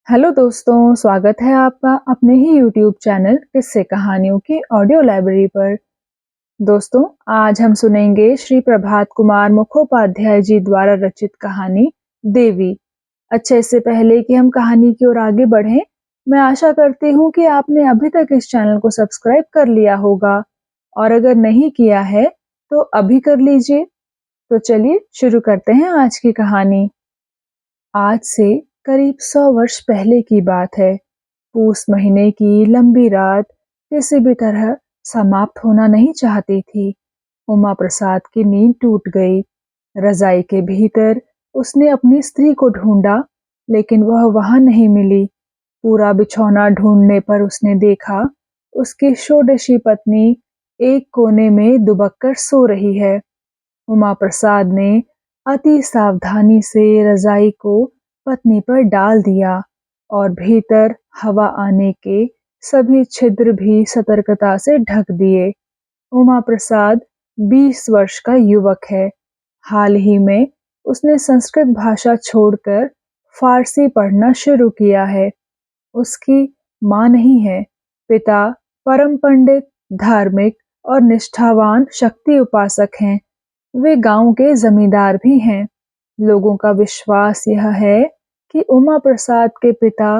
Hello दोस्तों, स्वागत है आपका अपने ही यूट्यूब चैनल किस्से कहानियों की ऑडियो लाइब्रेरी पर। दोस्तों, आज हम सुनेंगे श्री प्रभात कुमार मुखोपाध्याय जी द्वारा रचित कहानी देवी। अच्छा, इससे पहले कि हम कहानी की ओर आगे बढ़ें, मैं आशा करती हूँ कि आपने अभी तक इस चैनल को सब्सक्राइब कर लिया होगा और अगर नहीं किया है तो अभी कर लीजिए। तो चलिए शुरू करते हैं आज की कहानी। आज से करीब 100 वर्ष पहले की बात है। पूस महीने की लंबी रात किसी भी तरह समाप्त होना नहीं चाहती थी। उमा प्रसाद की नींद टूट गई। रजाई के भीतर उसने अपनी स्त्री को ढूंढा, लेकिन वह वहां नहीं मिली। पूरा बिछौना ढूंढने पर उसने देखा उसकी षोडशी पत्नी एक कोने में दुबक कर सो रही है। उमा प्रसाद ने अति सावधानी से रजाई को पत्नी पर डाल दिया और भीतर हवा आने के सभी छिद्र भी सतर्कता से ढक दिए। उमा प्रसाद 20 वर्ष का युवक है। हाल ही में उसने संस्कृत भाषा छोड़कर फारसी पढ़ना शुरू किया है। उसकी माँ नहीं है। पिता परम पंडित, धार्मिक और निष्ठावान शक्ति उपासक हैं। वे गांव के जमींदार भी हैं। लोगों का विश्वास यह है कि उमा प्रसाद के पिता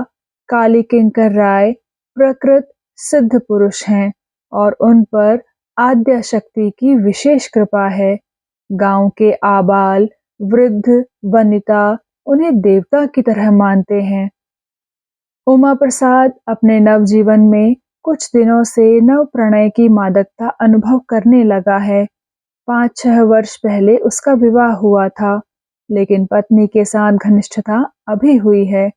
काली किंकर राय प्रकृत सिद्ध पुरुष हैं और उन पर आद्या शक्ति की विशेष कृपा है। गांव के आबाल, वृद्ध, वनिता उन्हें देवता की तरह मानते हैं। उमा प्रसाद अपने नवजीवन में कुछ दिनों से नव प्रणय की मादकता अनुभव करने लगा है। 5-6 वर्ष पहले उसका विवाह हुआ था, लेकिन पत्नी के साथ घनिष्ठता अभी हुई है।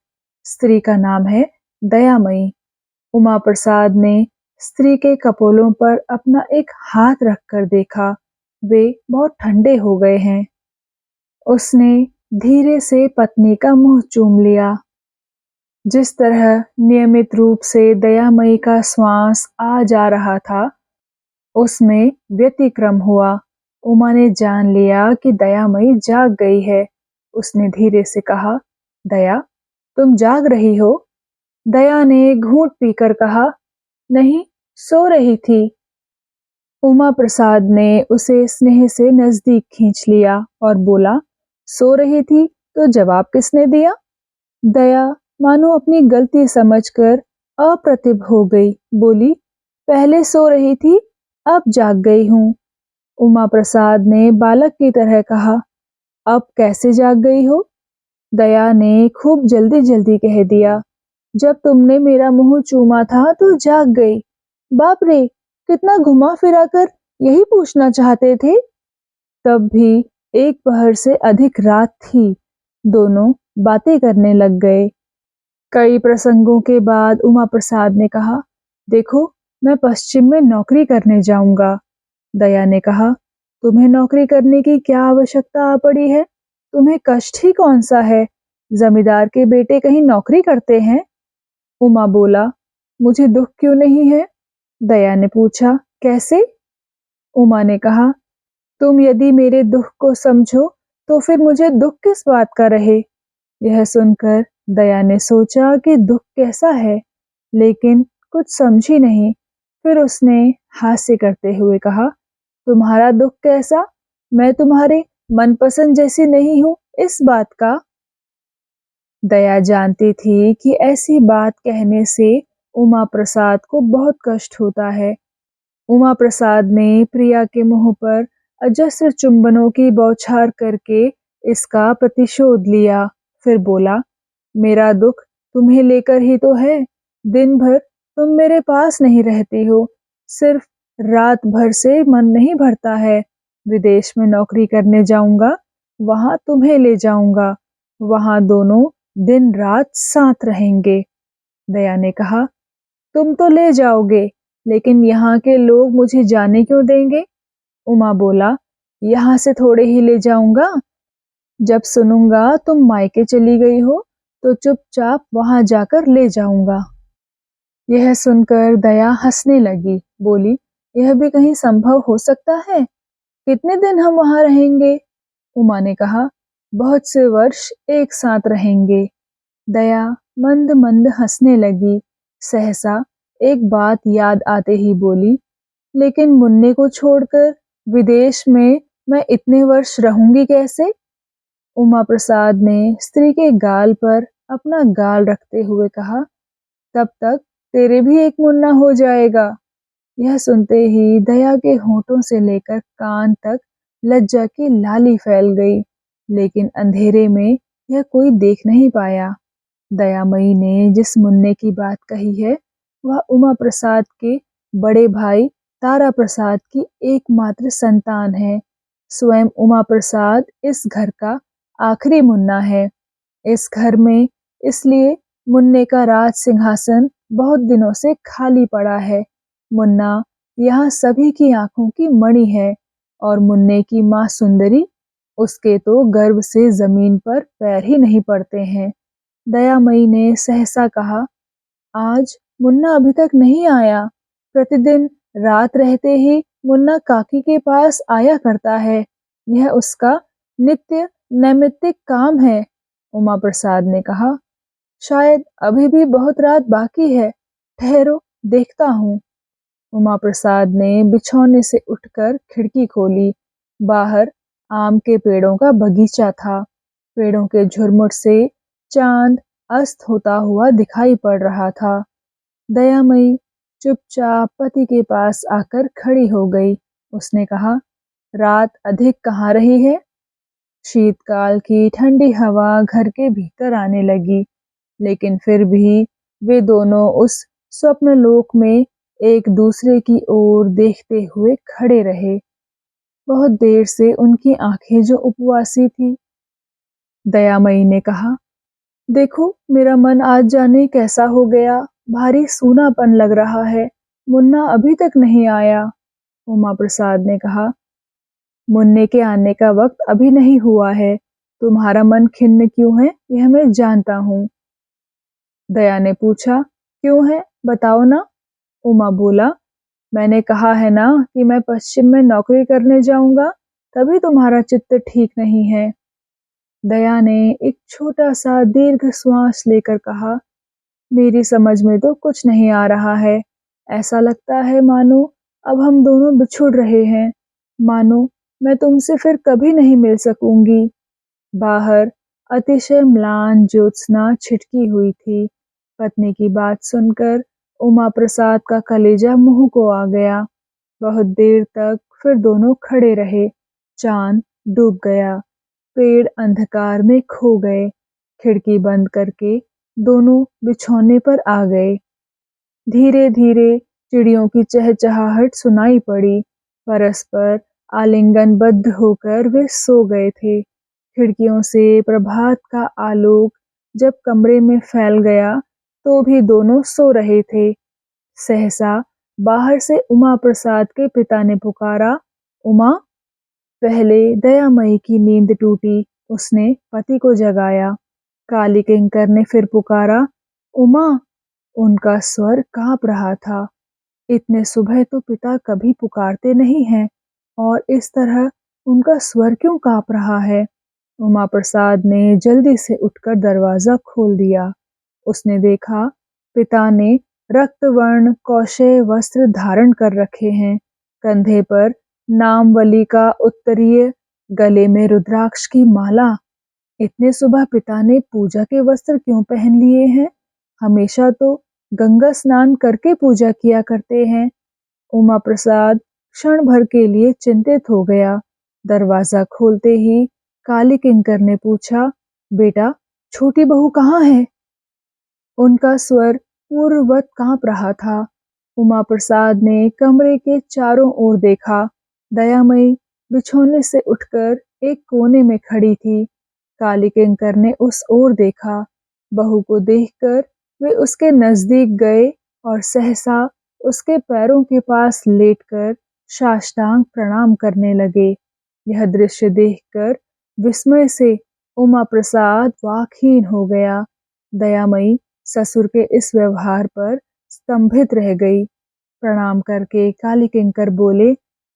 स्त्री का नाम है दयामयी। उमा प्रसाद ने स्त्री के कपोलों पर अपना एक हाथ रखकर देखा। वे बहुत ठंडे हो गए हैं। उसने धीरे से पत्नी का मुंह चूम लिया। जिस तरह नियमित रूप से दयामयी का श्वास आ जा रहा था, उसमें व्यतिक्रम हुआ। उमा ने जान लिया कि दयामयी जाग गई है। उसने धीरे से कहा, दया, तुम जाग रही हो? दया ने घूंट पीकर कहा, नहीं, सो रही थी। उमा प्रसाद ने उसे स्नेह से नजदीक खींच लिया और बोला, सो रही थी तो जवाब किसने दिया? दया मानो अपनी गलती समझकर अप्रतिभ हो गई, बोली, पहले सो रही थी, अब जाग गई हूँ। उमा प्रसाद ने बालक की तरह कहा, अब कैसे जाग गई हो? दया ने खूब जल्दी जल्दी कह दिया, जब तुमने मेरा मुंह चूमा था तो जाग गई। बाप रे, कितना घुमा फिरा कर यही पूछना चाहते थे। तब भी एक पहर से अधिक रात थी। दोनों बातें करने लग गए। कई प्रसंगों के बाद उमा प्रसाद ने कहा, देखो, मैं पश्चिम में नौकरी करने जाऊंगा। दया ने कहा, तुम्हें नौकरी करने की क्या आवश्यकता आ पड़ी है? तुम्हें कष्ट ही कौन सा है? जमींदार के बेटे कहीं नौकरी करते हैं? उमा बोला, मुझे दुख क्यों नहीं है? दया ने पूछा, कैसे? उमा ने कहा, तुम यदि मेरे दुख को समझो तो फिर मुझे दुख किस बात का रहे? यह सुनकर दया ने सोचा कि दुख कैसा है, लेकिन कुछ समझी नहीं। फिर उसने हास्य करते हुए कहा, तुम्हारा दुख कैसा? मैं तुम्हारे मनपसंद जैसी नहीं हूँ, इस बात का? दया जानती थी कि ऐसी बात कहने से उमा प्रसाद को बहुत कष्ट होता है। उमा प्रसाद ने प्रिया के मुंह पर अजस्र चुंबनों की बौछार करके इसका प्रतिशोध लिया। फिर बोला, मेरा दुख तुम्हें लेकर ही तो है। दिन भर तुम मेरे पास नहीं रहती हो। सिर्फ रात भर से मन नहीं भरता है। विदेश में नौकरी करने जाऊंगा, वहां तुम्हें ले जाऊंगा। वहां दोनों दिन रात साथ रहेंगे। दया ने कहा, तुम तो ले जाओगे, लेकिन यहाँ के लोग मुझे जाने क्यों देंगे? उमा बोला, यहाँ से थोड़े ही ले जाऊंगा। जब सुनूंगा तुम मायके चली गई हो तो चुपचाप वहां जाकर ले जाऊंगा। यह सुनकर दया हंसने लगी, बोली, यह भी कहीं संभव हो सकता है? कितने दिन हम वहां रहेंगे? उमा ने कहा, बहुत से वर्ष एक साथ रहेंगे। दया मंद मंद हंसने लगी। सहसा एक बात याद आते ही बोली, लेकिन मुन्ने को छोड़कर विदेश में मैं इतने वर्ष रहूंगी कैसे? उमा प्रसाद ने स्त्री के गाल पर अपना गाल रखते हुए कहा, तब तक तेरे भी एक मुन्ना हो जाएगा। यह सुनते ही दया के होठों से लेकर कान तक लज्जा की लाली फैल गई, लेकिन अंधेरे में यह कोई देख नहीं पाया। दयामयी ने जिस मुन्ने की बात कही है, वह उमा प्रसाद के बड़े भाई तारा प्रसाद की एकमात्र संतान है। स्वयं उमा प्रसाद इस घर का आखिरी मुन्ना है। इस घर में इसलिए मुन्ने का राज सिंहासन बहुत दिनों से खाली पड़ा है। मुन्ना यहाँ सभी की आंखों की मणि है और मुन्ने की माँ सुंदरी, उसके तो गर्व से जमीन पर पैर ही नहीं पड़ते हैं। दयामयी ने सहसा कहा, आज मुन्ना अभी तक नहीं आया। प्रतिदिन रात रहते ही मुन्ना काकी के पास आया करता है। यह उसका नित्य नैमित्तिक काम है। उमा प्रसाद ने कहा, शायद अभी भी बहुत रात बाकी है, ठहरो देखता हूँ। उमा प्रसाद ने बिछौने से उठकर खिड़की खोली। बाहर आम के पेड़ों का बगीचा था। पेड़ों के झुरमुट से चांद अस्त होता हुआ दिखाई पड़ रहा था। दयामयी चुपचाप पति के पास आकर खड़ी हो गई। उसने कहा, रात अधिक कहाँ रही है? शीतकाल की ठंडी हवा घर के भीतर आने लगी, लेकिन फिर भी वे दोनों उस स्वप्न लोक में एक दूसरे की ओर देखते हुए खड़े रहे। बहुत देर से उनकी आंखें जो उपवासी थी। दयामयी ने कहा, देखो मेरा मन आज जाने कैसा हो गया, भारी सूनापन लग रहा है। मुन्ना अभी तक नहीं आया। उमा प्रसाद ने कहा, मुन्ने के आने का वक्त अभी नहीं हुआ है। तुम्हारा मन खिन्न क्यों है, यह मैं जानता हूँ। दया ने पूछा, क्यों है, बताओ ना। उमा बोला, मैंने कहा है ना कि मैं पश्चिम में नौकरी करने जाऊंगा, तभी तुम्हारा चित्त ठीक नहीं है। दया ने एक छोटा सा दीर्घ श्वास लेकर कहा, मेरी समझ में तो कुछ नहीं आ रहा है। ऐसा लगता है मानो अब हम दोनों बिछुड़ रहे हैं, मानो मैं तुमसे फिर कभी नहीं मिल सकूंगी। बाहर अतिशय म्लान ज्योत्सना छिटकी हुई थी। पत्नी की बात सुनकर उमा प्रसाद का कलेजा मुंह को आ गया। बहुत देर तक फिर दोनों खड़े रहे। चांद डूब गया, पेड़ अंधकार में खो गए। खिड़की बंद करके दोनों बिछौने पर आ गए। धीरे धीरे चिड़ियों की चहचहाहट सुनाई पड़ी। परस्पर आलिंगनबद्ध होकर वे सो गए थे। खिड़कियों से प्रभात का आलोक जब कमरे में फैल गया, तो भी दोनों सो रहे थे। सहसा बाहर से उमा प्रसाद के पिता ने पुकारा, उमा। पहले दयामयी की नींद टूटी। उसने पति को जगाया। काली किंकर ने फिर पुकारा, उमा। उनका स्वर कांप रहा था। इतने सुबह तो पिता कभी पुकारते नहीं हैं, और इस तरह उनका स्वर क्यों कांप रहा है? उमा प्रसाद ने जल्दी से उठकर दरवाजा खोल दिया। उसने देखा, पिता ने रक्तवर्ण कौशेय वस्त्र धारण कर रखे हैं। कंधे पर नामवली का उत्तरीय, गले में रुद्राक्ष की माला। इतने सुबह पिता ने पूजा के वस्त्र क्यों पहन लिए हैं? हमेशा तो गंगा स्नान करके पूजा किया करते हैं। उमा प्रसाद क्षण भर के लिए चिंतित हो गया। दरवाजा खोलते ही काली किंकर ने पूछा, बेटा, छोटी बहू कहाँ है? उनका स्वर पूर्ववत कांप रहा था। उमा प्रसाद ने कमरे के चारों ओर देखा। दयामयी बिछौने से उठकर एक कोने में खड़ी थी। काली किंकर ने उस ओर देखा। बहू को देखकर वे उसके नजदीक गए और सहसा उसके पैरों के पास लेटकर साष्टांग प्रणाम करने लगे। यह दृश्य देखकर विस्मय से उमा प्रसाद वाकहीन हो गया। दयामयी ससुर के इस व्यवहार पर स्तंभित रह गई। प्रणाम करके काली किंकर बोले,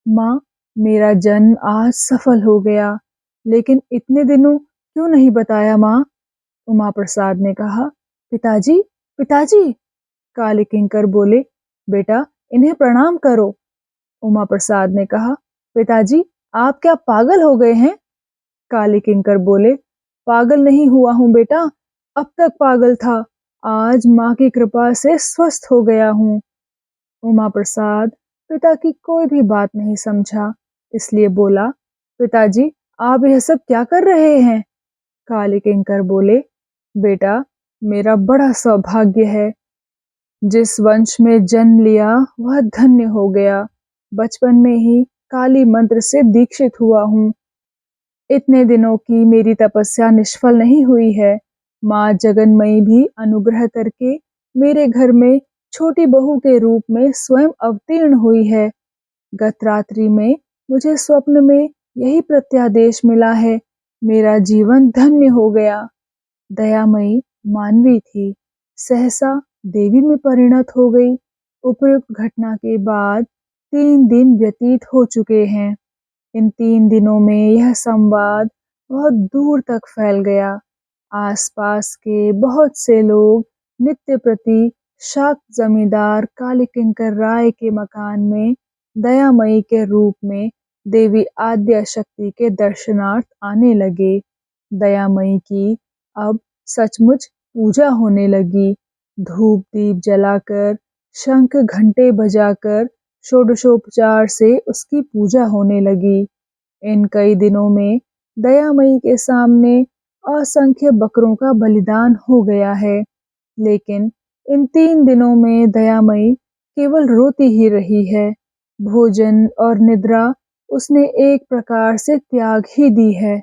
माँ, मेरा जन्म आज सफल हो गया, लेकिन इतने दिनों क्यों नहीं बताया माँ? उमा प्रसाद ने कहा, पिताजी, पिताजी। काले किंकर बोले, बेटा इन्हें प्रणाम करो। उमा प्रसाद ने कहा, पिताजी आप क्या पागल हो गए हैं? काले किंकर बोले, पागल नहीं हुआ हूँ बेटा, अब तक पागल था, आज माँ की कृपा से स्वस्थ हो गया हूँ। उमा प्रसाद पिता की कोई भी बात नहीं समझा, इसलिए बोला, पिताजी आप यह सब क्या कर रहे हैं? काले किंकर बोले, बेटा मेरा बड़ा सौभाग्य है, जिस वंश में जन्म लिया वह धन्य हो गया। बचपन में ही काली मंत्र से दीक्षित हुआ हूँ। इतने दिनों की मेरी तपस्या निष्फल नहीं हुई है। माँ जगन्मयी भी अनुग्रह करके मेरे घर में छोटी बहू के रूप में स्वयं अवतीर्ण हुई है। गत रात्रि में मुझे स्वप्न में यही प्रत्यादेश मिला है, मेरा जीवन धन्य हो गया। दयामयी मानवी थी, सहसा देवी में परिणत हो गई। उपयुक्त घटना के बाद 3 दिन व्यतीत हो चुके हैं। इन 3 दिनों में यह संवाद बहुत दूर तक फैल गया। आसपास के बहुत से लोग नित्य प्रति शाक्त जमींदार काले किंकर राय के मकान में दयामयी के रूप में देवी आद्या शक्ति के दर्शनार्थ आने लगे। दयामयी की अब सचमुच पूजा होने लगी। धूप दीप जलाकर, शंख घंटे बजाकर षोडशोपचार से उसकी पूजा होने लगी। इन कई दिनों में दयामयी के सामने असंख्य बकरों का बलिदान हो गया है, लेकिन इन 3 दिनों में दयामयी केवल रोती ही रही है। भोजन और निद्रा उसने एक प्रकार से त्याग ही दी है।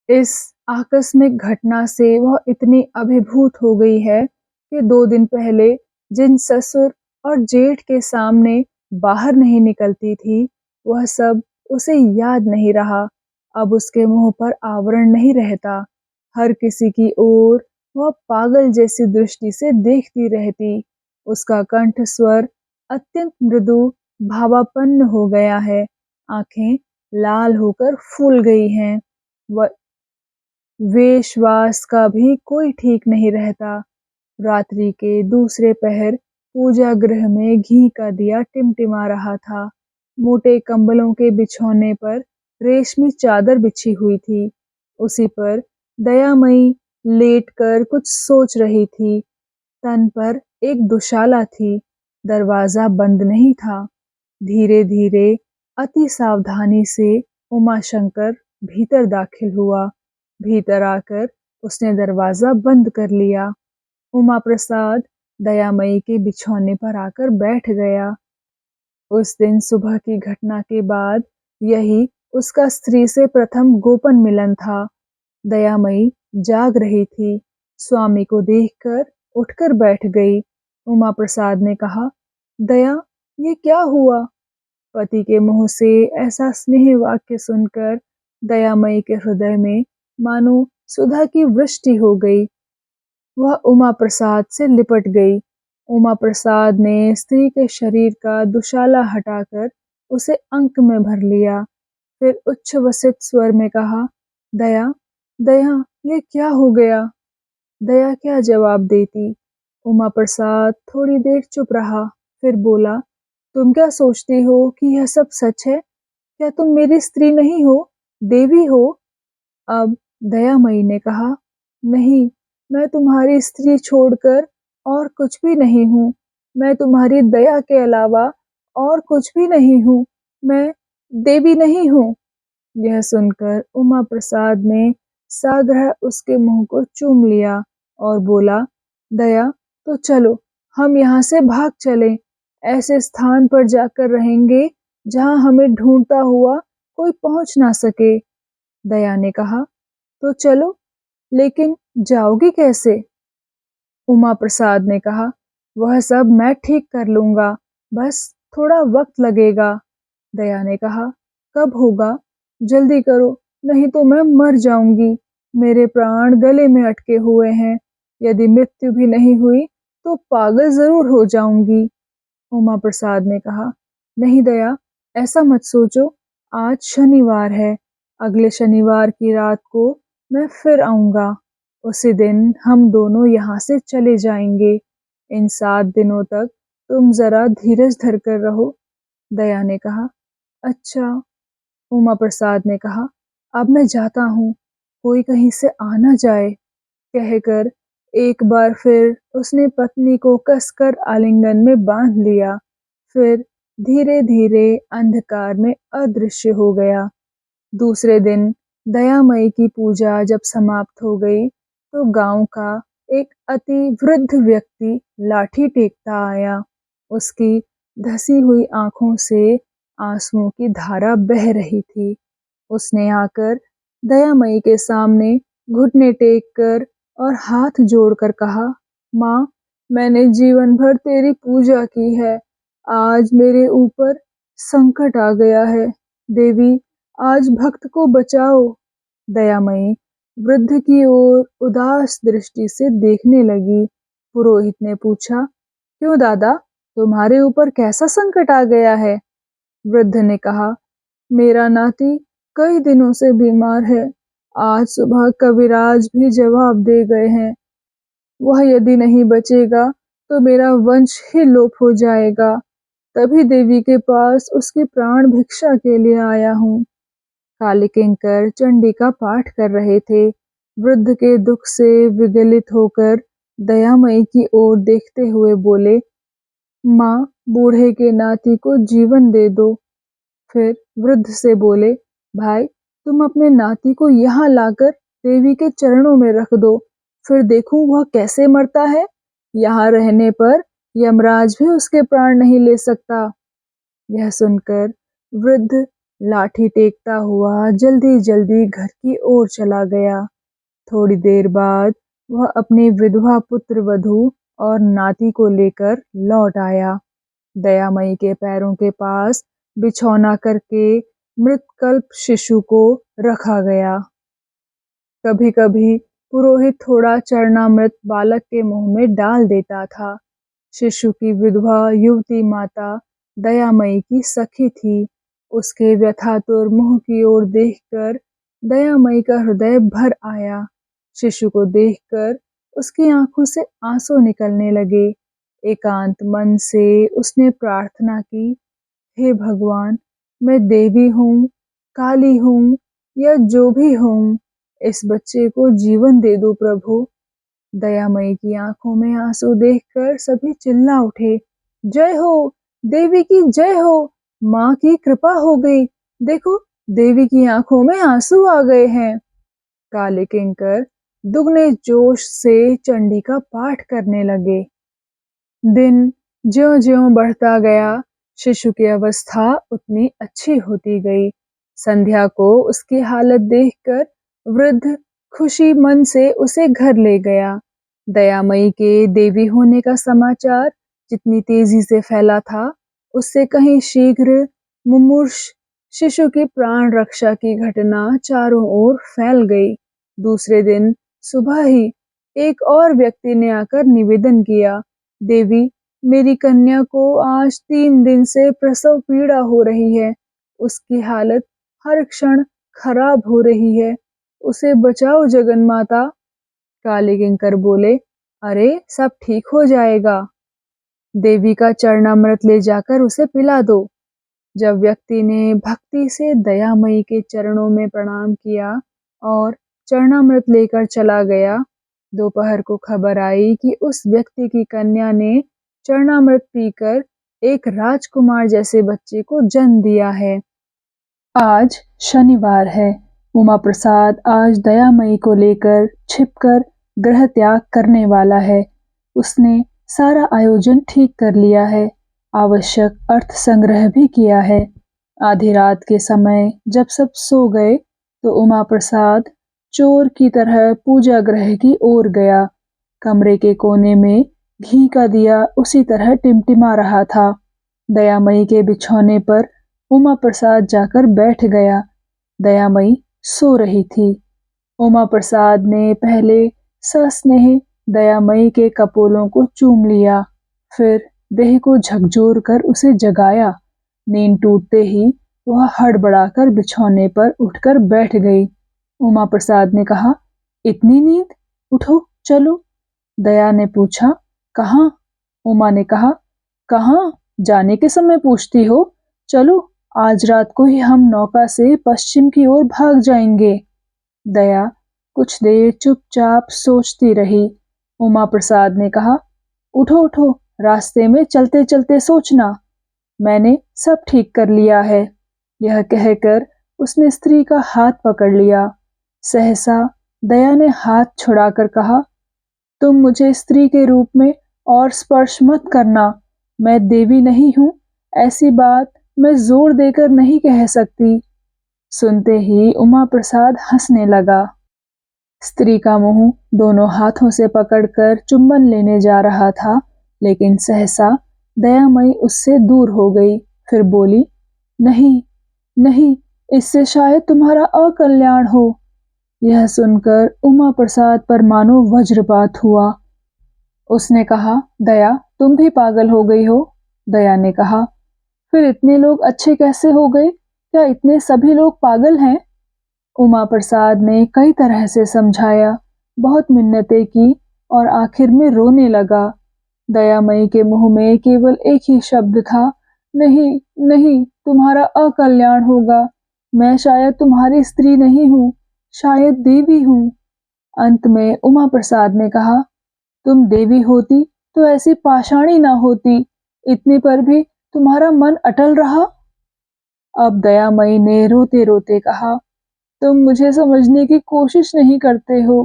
इस आकस्मिक घटना से वह इतनी अभिभूत हो गई है कि 2 दिन पहले जिन ससुर और जेठ के सामने बाहर नहीं निकलती थी, वह सब उसे याद नहीं रहा। अब उसके मुंह पर आवरण नहीं रहता। हर किसी की ओर वह पागल जैसी दृष्टि से देखती रहती। उसका कंठ स्वर अत्यंत मृदु भावापन्न हो गया है। आंखें लाल होकर फूल गई हैं। वह वेशवास का भी कोई ठीक नहीं रहता। रात्रि के दूसरे पहर पूजा गृह में घी का दिया टिमटिमा रहा था। मोटे कंबलों के बिछौने पर रेशमी चादर बिछी हुई थी। उसी पर दयामयी लेटकर कुछ सोच रही थी। तन पर एक दुशाला थी। दरवाजा बंद नहीं था। धीरे धीरे अति सावधानी से उमाशंकर भीतर दाखिल हुआ। भीतर आकर उसने दरवाजा बंद कर लिया। उमा प्रसाद दयामयी के बिछौने पर आकर बैठ गया। उस दिन सुबह की घटना के बाद यही उसका स्त्री से प्रथम गोपन मिलन था। दयामयी जाग रही थी। स्वामी को देखकर उठकर बैठ गई। उमा प्रसाद ने कहा, दया ये क्या हुआ? पति के मुंह से ऐसा स्नेह वाक्य सुनकर दयामयी के हृदय में मानो सुधा की वृष्टि हो गई। वह उमा प्रसाद से लिपट गई। उमा प्रसाद ने स्त्री के शरीर का दुशाला हटाकर उसे अंक में भर लिया। फिर उच्छ्वसित स्वर में कहा, दया, दया ये क्या हो गया? दया क्या जवाब देती? उमा प्रसाद थोड़ी देर चुप रहा, फिर बोला, तुम क्या सोचती हो कि यह सब सच है? क्या तुम मेरी स्त्री नहीं हो, देवी हो? अब दयामयी ने कहा, नहीं, मैं तुम्हारी स्त्री छोड़कर और कुछ भी नहीं हूँ। मैं तुम्हारी दया के अलावा और कुछ भी नहीं हूँ। मैं देवी नहीं हूँ। यह सुनकर उमा प्रसाद ने साग्रह उसके मुंह को चूम लिया और बोला, दया तो चलो हम यहाँ से भाग चलें। ऐसे स्थान पर जाकर रहेंगे जहाँ हमें ढूंढता हुआ कोई पहुंच ना सके। दया ने कहा, तो चलो, लेकिन जाओगी कैसे? उमा प्रसाद ने कहा, वह सब मैं ठीक कर लूंगा, बस थोड़ा वक्त लगेगा। दया ने कहा, कब होगा? जल्दी करो, नहीं तो मैं मर जाऊंगी। मेरे प्राण गले में अटके हुए हैं। यदि मृत्यु भी नहीं हुई तो पागल जरूर हो जाऊंगी। उमा प्रसाद ने कहा, नहीं दया, ऐसा मत सोचो। आज शनिवार है, अगले शनिवार की रात को मैं फिर आऊंगा। उसी दिन हम दोनों यहाँ से चले जाएंगे। इन 7 दिनों तक तुम जरा धीरज धर कर रहो। दया ने कहा, अच्छा। उमा प्रसाद ने कहा, अब मैं जाता हूँ, कोई कहीं से आ न जाए। कहकर एक बार फिर उसने पत्नी को कसकर आलिंगन में बांध लिया, फिर धीरे धीरे अंधकार में अदृश्य हो गया। दूसरे दिन दयामयी की पूजा जब समाप्त हो गई तो गांव का एक अति वृद्ध व्यक्ति लाठी टेकता आया। उसकी धसी हुई आंखों से आंसुओं की धारा बह रही थी। उसने आकर दयामयी के सामने घुटने टेक कर और हाथ जोड़कर कहा, माँ, मैंने जीवन भर तेरी पूजा की है, आज मेरे ऊपर संकट आ गया है। देवी, आज भक्त को बचाओ। दयामयी वृद्ध की ओर उदास दृष्टि से देखने लगी। पुरोहित ने पूछा, क्यों दादा, तुम्हारे ऊपर कैसा संकट आ गया है? वृद्ध ने कहा, मेरा नाती कई दिनों से बीमार है। आज सुबह कविराज भी जवाब दे गए हैं। वह यदि नहीं बचेगा तो मेरा वंश ही लोप हो जाएगा। तभी देवी के पास उसकी प्राण भिक्षा के लिए आया हूँ। काले किंकर चंडी का पाठ कर रहे थे। वृद्ध के दुख से विगलित होकर दयामयी की ओर देखते हुए बोले, माँ, बूढ़े के नाती को जीवन दे दो। फिर वृद्ध से बोले, भाई, तुम अपने नाती को यहाँ लाकर देवी के चरणों में रख दो, फिर देखूं वह कैसे मरता है। यहाँ रहने पर यमराज भी उसके प्राण नहीं ले सकता। यह सुनकर वृद्ध लाठी टेकता हुआ जल्दी जल्दी घर की ओर चला गया। थोड़ी देर बाद वह अपने विधवा पुत्र वधू और नाती को लेकर लौट आया। दयामयी के पैरों के पास बिछौना करके मृतकल्प शिशु को रखा गया। कभी कभी पुरोहित थोड़ा चरणामृत बालक के मुंह में डाल देता था। शिशु की विधवा युवती माता दयामयी की सखी थी। उसके व्यथातुर मुंह की ओर देखकर दयामयी का हृदय भर आया। शिशु को देखकर उसकी आंखों से आंसू निकलने लगे। एकांत मन से उसने प्रार्थना की, हे भगवान, मैं देवी हूँ, काली हूँ या जो भी हूँ, इस बच्चे को जीवन दे दो प्रभु। दयामयी की आंखों में आंसू देखकर सभी चिल्ला उठे, जय हो, देवी की जय हो, माँ की कृपा हो गई, देखो देवी की आंखों में आंसू आ गए हैं। काले किंकर दुगने जोश से चंडी का पाठ करने लगे। दिन ज्यों-ज्यों बढ़ता गया, शिशु की अवस्था उतनी अच्छी होती गई। संध्या को उसकी हालत देखकर वृद्ध खुशी मन से उसे घर ले गया। दयामयी के देवी होने का समाचार जितनी तेजी से फैला था, उससे कहीं शीघ्र मुमूर्ष शिशु की प्राण रक्षा की घटना चारों ओर फैल गई। दूसरे दिन सुबह ही एक और व्यक्ति ने आकर निवेदन किया, देवी, मेरी कन्या को आज 3 दिन से प्रसव पीड़ा हो रही है। उसकी हालत हर क्षण खराब हो रही है। उसे बचाओ जगन्माता। काले किंकर बोले, अरे सब ठीक हो जाएगा। देवी का चरणामृत ले जाकर उसे पिला दो। जब व्यक्ति ने भक्ति से दयामयी के चरणों में प्रणाम किया और चरणामृत लेकर चला गया, दोपहर को खबर आई कि उस व्यक्ति की कन्या ने चरणामृत पीकर एक राजकुमार जैसे बच्चे को जन्म दिया है। आज शनिवार है। उमा प्रसाद आज दयामयी को लेकर छिपकर गृह त्याग करने वाला है। उसने सारा आयोजन ठीक कर लिया है, आवश्यक अर्थ संग्रह भी किया है। आधी रात के समय जब सब सो गए तो उमा प्रसाद चोर की तरह पूजा गृह की ओर गया। कमरे के कोने में घी का दिया उसी तरह टिमटिमा रहा था। दयामयी के बिछौने पर उमा प्रसाद जाकर बैठ गया। दयामयी सो रही थी। उमा प्रसाद ने पहले सस्नेह दयामयी के कपोलों को चूम लिया, फिर देह को झकझोर कर उसे जगाया। नींद टूटते ही वह हड़बड़ाकर बिछौने पर उठकर बैठ गई। उमा प्रसाद ने कहा, इतनी नींद? उठो चलो। दया ने पूछा, कहाँ? उमा ने कहा, कहाँ? जाने के समय पूछती हो? चलो, आज रात को ही हम नौका से पश्चिम की ओर भाग जाएंगे। दया कुछ देर चुपचाप सोचती रही। उमा प्रसाद ने कहा, उठो उठो, रास्ते में चलते चलते सोचना, मैंने सब ठीक कर लिया है। यह कहकर उसने स्त्री का हाथ पकड़ लिया। सहसा दया ने हाथ छुड़ाकर कहा, तुम मुझे स्त्री के रूप में और स्पर्श मत करना। मैं देवी नहीं हूं, ऐसी बात मैं जोर देकर नहीं कह सकती। सुनते ही उमा प्रसाद हंसने लगा। स्त्री का मुंह दोनों हाथों से पकड़कर चुंबन लेने जा रहा था, लेकिन सहसा दयामयी उससे दूर हो गई। फिर बोली, नहीं नहीं, इससे शायद तुम्हारा अकल्याण हो। यह सुनकर उमा प्रसाद पर मानो वज्रपात हुआ। उसने कहा, दया तुम भी पागल हो गई हो। दया ने कहा, फिर इतने लोग अच्छे कैसे हो गए? क्या इतने सभी लोग पागल हैं? उमा प्रसाद ने कई तरह से समझाया, बहुत मिन्नतें की और आखिर में रोने लगा। दयामयी के मुंह में केवल एक ही शब्द था, नहीं नहीं, तुम्हारा अकल्याण होगा। मैं शायद तुम्हारी स्त्री नहीं हूँ, शायद देवी हूँ। अंत में उमा प्रसाद ने कहा, तुम देवी होती तो ऐसी पाषाणी ना होती, इतने पर भी तुम्हारा मन अटल रहा। अब दयामयी ने रोते रोते कहा, तुम मुझे समझने की कोशिश नहीं करते हो।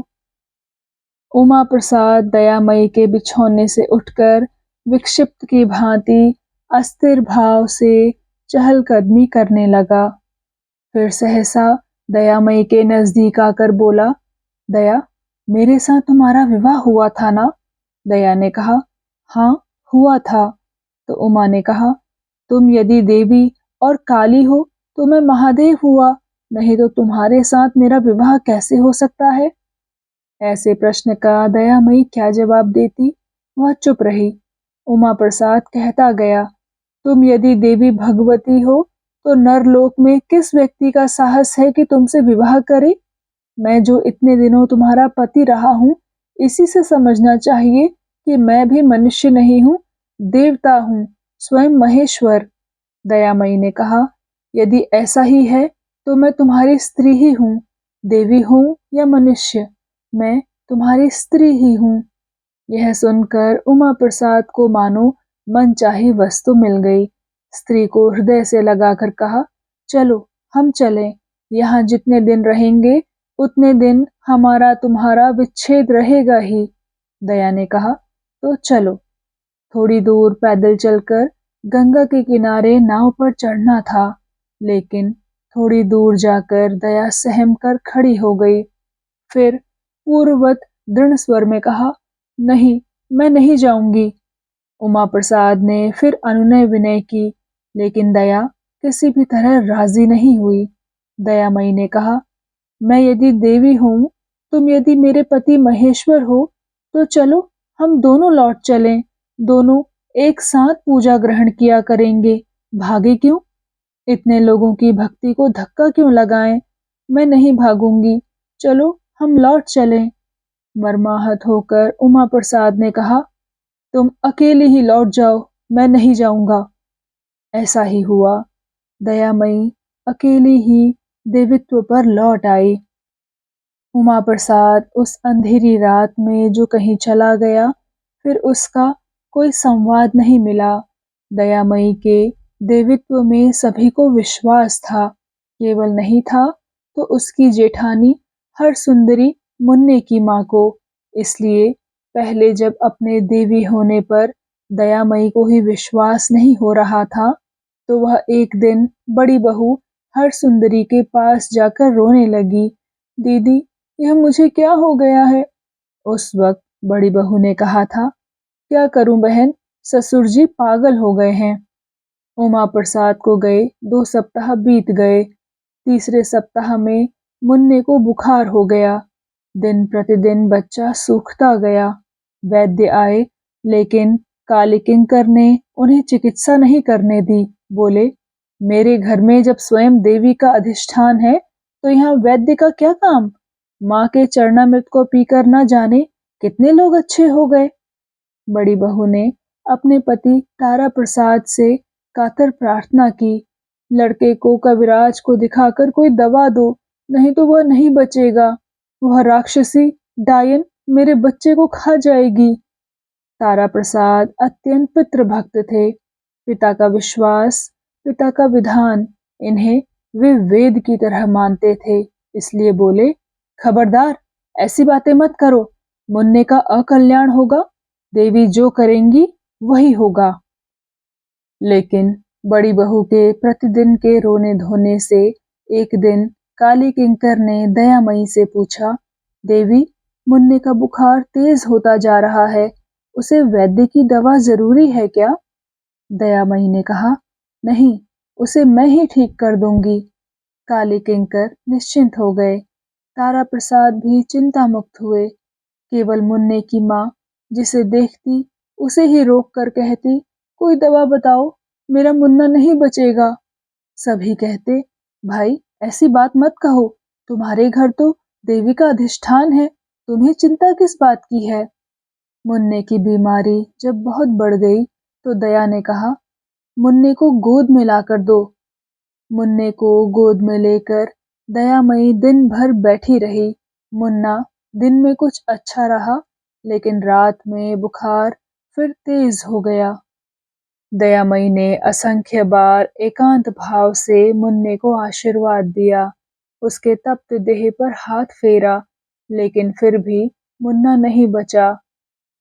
उमा प्रसाद दयामयी के बिछौने से उठकर विक्षिप्त की भांति अस्थिर भाव से चहलकदमी करने लगा। फिर सहसा दयामयी के नजदीक आकर बोला, दया, मेरे साथ तुम्हारा विवाह हुआ था ना? दया ने कहा, हाँ हुआ था। तो उमा ने कहा, तुम यदि देवी और काली हो तो मैं महादेव हुआ, नहीं तो तुम्हारे साथ मेरा विवाह कैसे हो सकता है? ऐसे प्रश्न का दयामयी क्या जवाब देती? वह चुप रही। उमा प्रसाद कहता गया, तुम यदि देवी भगवती हो तो नरलोक में किस व्यक्ति का साहस है कि तुमसे विवाह करे? मैं जो इतने दिनों तुम्हारा पति रहा हूँ, इसी से समझना चाहिए कि मैं भी मनुष्य नहीं हूँ, देवता हूँ, स्वयं महेश्वर। दयामयी ने कहा, यदि ऐसा ही है तो मैं तुम्हारी स्त्री ही हूँ, देवी हूँ या मनुष्य, मैं तुम्हारी स्त्री ही हूँ। यह सुनकर उमा प्रसाद को मानो मनचाही वस्तु मिल गई। स्त्री को हृदय से लगाकर कहा, चलो हम चलें, यहाँ जितने दिन रहेंगे उतने दिन हमारा तुम्हारा विच्छेद रहेगा ही। दया ने कहा, तो चलो। थोड़ी दूर पैदल चलकर गंगा के किनारे नाव पर चढ़ना था, लेकिन थोड़ी दूर जाकर दया सहम कर खड़ी हो गई। फिर पूर्ववत दृढ़ स्वर में कहा, नहीं, मैं नहीं जाऊंगी। उमा प्रसाद ने फिर अनुनय विनय की, लेकिन दया किसी भी तरह राजी नहीं हुई। दयामयी ने कहा, मैं यदि देवी हूँ, तुम यदि मेरे पति महेश्वर हो, तो चलो हम दोनों लौट चलें, दोनों एक साथ पूजा ग्रहण किया करेंगे, भागे क्यों? इतने लोगों की भक्ति को धक्का क्यों लगाएं? मैं नहीं भागूंगी, चलो हम लौट चलें। मर्माहत होकर उमा प्रसाद ने कहा, तुम अकेली ही लौट जाओ, मैं नहीं जाऊंगा। ऐसा ही हुआ। दयामयी अकेली ही देवित्व पर लौट आई। उमा प्रसाद उस अंधेरी रात में जो कहीं चला गया, फिर उसका कोई संवाद नहीं मिला। दयामयी के देवित्व में सभी को विश्वास था, केवल नहीं था तो उसकी जेठानी हर सुंदरी मुन्ने की माँ को। इसलिए पहले जब अपने देवी होने पर दयामयी को ही विश्वास नहीं हो रहा था, तो वह एक दिन बड़ी बहू हर सुंदरी के पास जाकर रोने लगी, दीदी यह मुझे क्या हो गया है? उस वक्त बड़ी बहू ने कहा था, क्या करूं बहन, ससुर जी पागल हो गए हैं। उमा प्रसाद को गए 2 सप्ताह बीत गए। तीसरे सप्ताह में मुन्ने को बुखार हो गया। दिन प्रतिदिन बच्चा सूखता गया। वैद्य आए, लेकिन काली किंकर ने उन्हें चिकित्सा नहीं करने दी। बोले, मेरे घर में जब स्वयं देवी का अधिष्ठान है तो यहाँ वैद्य का क्या काम? माँ के चरणामृत को पीकर न जाने कितने लोग अच्छे हो गए। बड़ी बहू ने अपने पति तारा प्रसाद से कातर प्रार्थना की, लड़के को कविराज को दिखाकर कोई दवा दो, नहीं तो वह नहीं बचेगा। वह राक्षसी डायन मेरे बच्चे को खा जाएगी। तारा प्रसाद अत्यंत पितृभक्त थे। पिता का विश्वास, पिता का विधान, इन्हें वे वेद की तरह मानते थे। इसलिए बोले, खबरदार, ऐसी बातें मत करो, मुन्ने का अकल्याण होगा। देवी जो करेंगी वही होगा। लेकिन बड़ी बहू के प्रतिदिन के रोने धोने से एक दिन काली किंकर ने दयामयी से पूछा, देवी, मुन्ने का बुखार तेज होता जा रहा है, उसे वैद्य की दवा जरूरी है क्या? दयामयी ने कहा, नहीं, उसे मैं ही ठीक कर दूंगी। काली किंकर निश्चिंत हो गए। तारा प्रसाद भी चिंता मुक्त हुए। केवल मुन्ने की माँ, जिसे देखती उसे ही रोक कर कहती, कोई दवा बताओ, मेरा मुन्ना नहीं बचेगा। सभी कहते, भाई ऐसी बात मत कहो, तुम्हारे घर तो देवी का अधिष्ठान है, तुम्हें चिंता किस बात की है। मुन्ने की बीमारी जब बहुत बढ़ गई तो दया ने कहा, मुन्ने को गोद में लाकर दो। मुन्ने को गोद में लेकर दयामयी दिन भर बैठी रही। मुन्ना दिन में कुछ अच्छा रहा, लेकिन रात में बुखार फिर तेज हो गया। दयामयी ने असंख्य बार एकांत भाव से मुन्ने को आशीर्वाद दिया, उसके तप्त देह पर हाथ फेरा, लेकिन फिर भी मुन्ना नहीं बचा।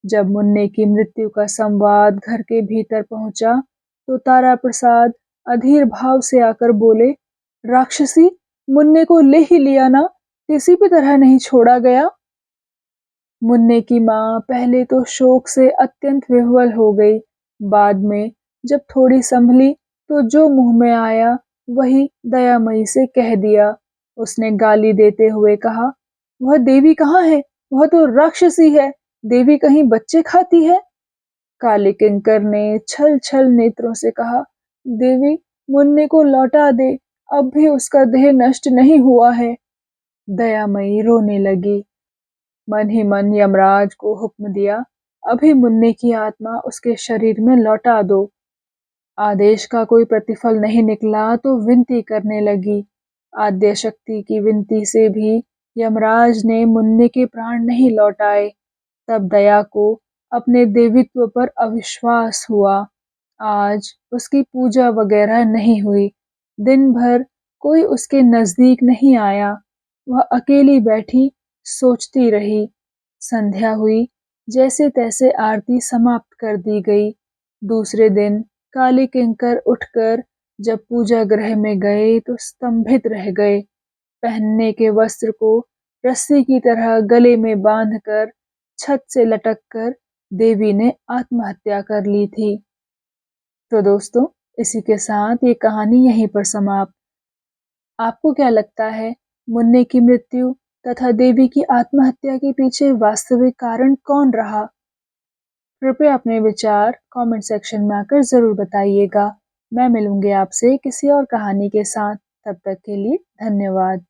जब मुन्ने की मृत्यु का संवाद घर के भीतर पहुंचा तो तारा प्रसाद अधीर भाव से आकर बोले, राक्षसी, मुन्ने को ले ही लिया ना, किसी भी तरह नहीं छोड़ा गया। मुन्ने की माँ पहले तो शोक से अत्यंत विह्वल हो गई, बाद में जब थोड़ी संभली तो जो मुंह में आया वही दयामयी से कह दिया। उसने गाली देते हुए कहा, वह देवी कहाँ है? वह तो राक्षसी है, देवी कहीं बच्चे खाती है। काली किंकर ने छल छल नेत्रों से कहा, देवी, मुन्ने को लौटा दे, अब भी उसका देह नष्ट नहीं हुआ है। दयामयी रोने लगी। मन ही मन यमराज को हुक्म दिया, अभी मुन्ने की आत्मा उसके शरीर में लौटा दो। आदेश का कोई प्रतिफल नहीं निकला तो विनती करने लगी। आद्य शक्ति की विनती से भी यमराज ने मुन्ने के प्राण नहीं लौटाए। तब दया को अपने देवित्व पर अविश्वास हुआ। आज उसकी पूजा वगैरह नहीं हुई। दिन भर कोई उसके नजदीक नहीं आया। वह अकेली बैठी सोचती रही। संध्या हुई, जैसे तैसे आरती समाप्त कर दी गई। दूसरे दिन काली किंकर उठकर जब पूजा गृह में गए तो स्तंभित रह गए। पहनने के वस्त्र को रस्सी की तरह गले में बांधकर छत से लटककर देवी ने आत्महत्या कर ली थी। तो दोस्तों, इसी के साथ ये कहानी यहीं पर समाप्त। आपको क्या लगता है, मुन्ने की मृत्यु तथा देवी की आत्महत्या के पीछे वास्तविक कारण कौन रहा? कृपया अपने विचार कमेंट सेक्शन में आकर जरूर बताइएगा। मैं मिलूंगी आपसे किसी और कहानी के साथ। तब तक के लिए धन्यवाद।